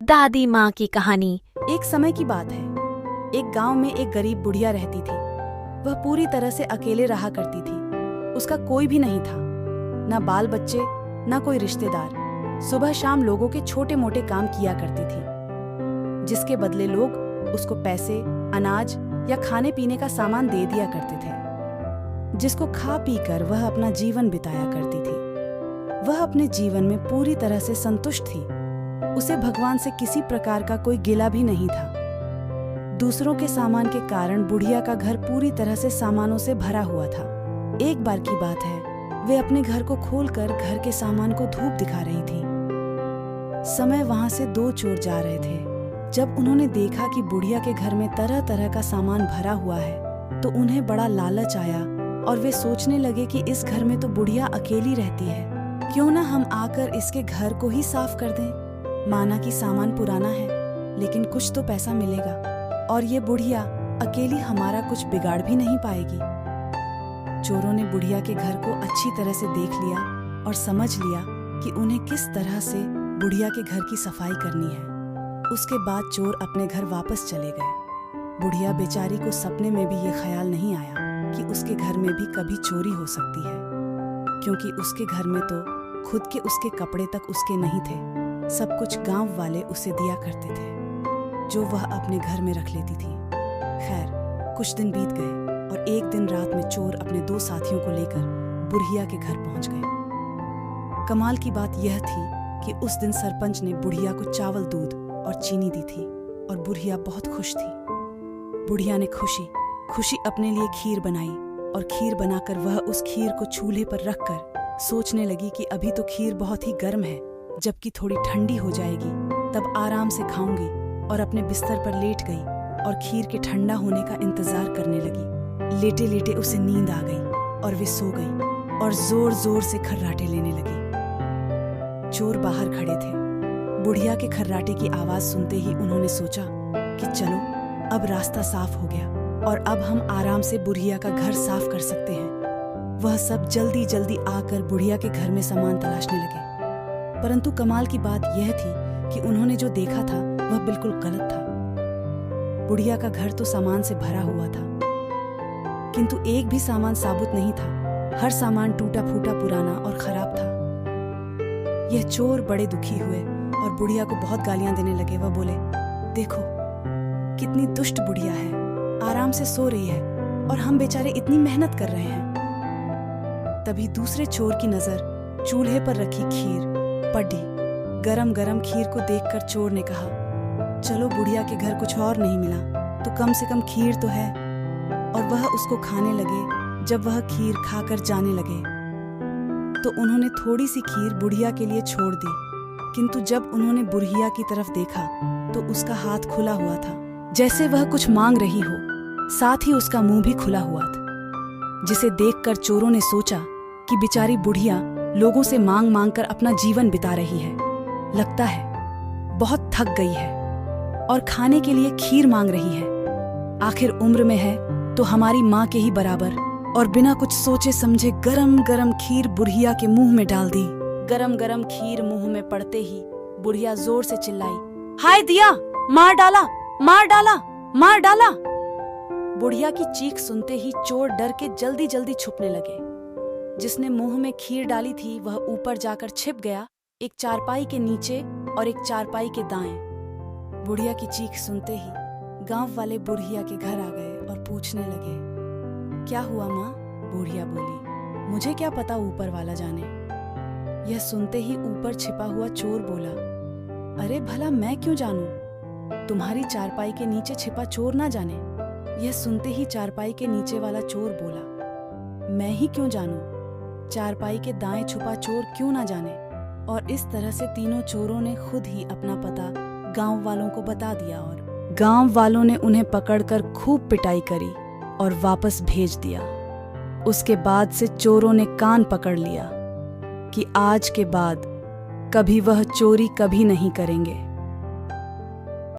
दादी माँ की कहानी। एक समय की बात है। एक गांव में एक गरीब बुढ़िया रहती थी। वह पूरी तरह से अकेले रहा करती थी। उसका कोई भी नहीं था, न बाल बच्चे, न कोई रिश्तेदार। सुबह शाम लोगों के छोटे मोटे काम किया करती थी, जिसके बदले लोग उसको पैसे, अनाज या खाने पीने का सामान दे दिया करते थे, जिसको खा पी कर वह अपना जीवन बिताया करती थी। वह अपने जीवन में पूरी तरह से संतुष्ट थी। उसे भगवान से किसी प्रकार का कोई गिला भी नहीं था। दूसरों के सामान के कारण बुढ़िया का घर पूरी तरह से सामानों से भरा हुआ था। एक बार की बात है, वे अपने घर को खोलकर घर के सामान को धूप दिखा रही थी। समय वहां से दो चोर जा रहे थे। जब उन्होंने देखा कि बुढ़िया के घर में तरह तरह का सामान भरा हुआ है, तो उन्हें बड़ा लालच आया और वे सोचने लगे कि इस घर में तो बुढ़िया अकेली रहती है, क्यों ना हम आकर इसके घर को ही साफ कर दें। माना कि सामान पुराना है, लेकिन कुछ तो पैसा मिलेगा और ये बुढ़िया अकेली हमारा कुछ बिगाड़ भी नहीं पाएगी। चोरों ने बुढ़िया के घर को अच्छी तरह से देख लिया और समझ लिया कि उन्हें किस तरह से बुढ़िया के घर की सफाई करनी है। उसके बाद चोर अपने घर वापस चले गए। बुढ़िया बेचारी को सपने में भी ये ख्याल नहीं आया कि उसके घर में भी कभी चोरी हो सकती है, क्योंकि उसके घर में तो खुद के उसके कपड़े तक उसके नहीं थे। सब कुछ गांव वाले उसे दिया करते थे, जो वह अपने घर में रख लेती थी। खैर, कुछ दिन बीत गए और एक दिन रात में चोर अपने दो साथियों को लेकर बुढ़िया के घर पहुंच गए। कमाल की बात यह थी कि उस दिन सरपंच ने बुढ़िया को चावल, दूध और चीनी दी थी और बुढ़िया बहुत खुश थी। बुढ़िया ने खुशी खुशी अपने लिए खीर बनाई और खीर बनाकर वह उस खीर को चूल्हे पर रखकर सोचने लगी कि अभी तो खीर बहुत ही गर्म है, जबकि थोड़ी ठंडी हो जाएगी तब आराम से खाऊंगी, और अपने बिस्तर पर लेट गई और खीर के ठंडा होने का इंतजार करने लगी। लेटे लेटे उसे नींद आ गई और वे सो गई और जोर जोर से खर्राटे लेने लगी। चोर बाहर खड़े थे। बुढ़िया के खर्राटे की आवाज सुनते ही उन्होंने सोचा कि चलो, अब रास्ता साफ हो गया और अब हम आराम से बुढ़िया का घर साफ कर सकते हैं। वह सब जल्दी जल्दी आकर बुढ़िया के घर में सामान तलाशने लगे। परंतु कमाल की बात यह थी कि उन्होंने जो देखा था वह बिल्कुल गलत था। बुढ़िया का घर तो सामान से भरा हुआ था, किंतु एक भी सामान साबुत नहीं था। हर सामान टूटा फूटा, पुराना और खराब था। यह चोर बड़े दुखी हुए और बुढ़िया को बहुत गालियां देने लगे। वह बोले, देखो कितनी दुष्ट बुढ़िया है, आराम से सो रही है और हम बेचारे इतनी मेहनत कर रहे हैं। तभी दूसरे चोर की नजर चूल्हे पर रखी खीर पड़ी। गरम गरम खीर को देखकर चोर ने कहा, चलो, बुढ़िया के घर कुछ और नहीं मिला तो कम से कम खीर तो है। और वह उसको खाने लगे। जब वह खीर खाकर जाने लगे तो उन्होंने थोड़ी सी खीर बुढ़िया के लिए छोड़ दी, किंतु जब उन्होंने बुढ़िया की तरफ देखा तो उसका हाथ खुला हुआ था, जैसे वह कुछ मांग रही हो। साथ ही उसका मुंह भी खुला हुआ था, जिसे देखकर चोरों ने सोचा कि बेचारी बुढ़िया लोगों से मांग मांग कर अपना जीवन बिता रही है। लगता है बहुत थक गई है और खाने के लिए खीर मांग रही है। आखिर उम्र में है तो हमारी माँ के ही बराबर। और बिना कुछ सोचे समझे गरम गरम खीर बुढ़िया के मुंह में डाल दी। गरम गरम खीर मुंह में पड़ते ही बुढ़िया जोर से चिल्लाई, हाय दिया, मार डाला, मार डाला, मार डाला। बुढ़िया की चीख सुनते ही चोर डर के जल्दी जल्दी छुपने लगे। जिसने मुंह में खीर डाली थी वह ऊपर जाकर छिप गया, एक चारपाई के नीचे और एक चारपाई के दाएं। बुढ़िया की चीख सुनते ही गांव वाले बुढ़िया के घर आ गए और पूछने लगे, क्या हुआ माँ? बुढ़िया बोली, मुझे क्या पता, ऊपर वाला जाने। यह सुनते ही ऊपर छिपा हुआ चोर बोला, अरे भला मैं क्यों जानूं? तुम्हारी चारपाई के नीचे छिपा चोर ना जाने। यह सुनते ही चारपाई के नीचे वाला चोर बोला, मैं ही क्यों जानूं? चारपाई के दाएं छुपा चोर क्यों ना जाने? और इस तरह से तीनों चोरों ने खुद ही अपना पता गांव वालों को बता दिया और गांव वालों ने उन्हें पकड़कर खूब पिटाई करी और वापस भेज दिया। उसके बाद से चोरों ने कान पकड़ लिया कि आज के बाद कभी वह चोरी कभी नहीं करेंगे।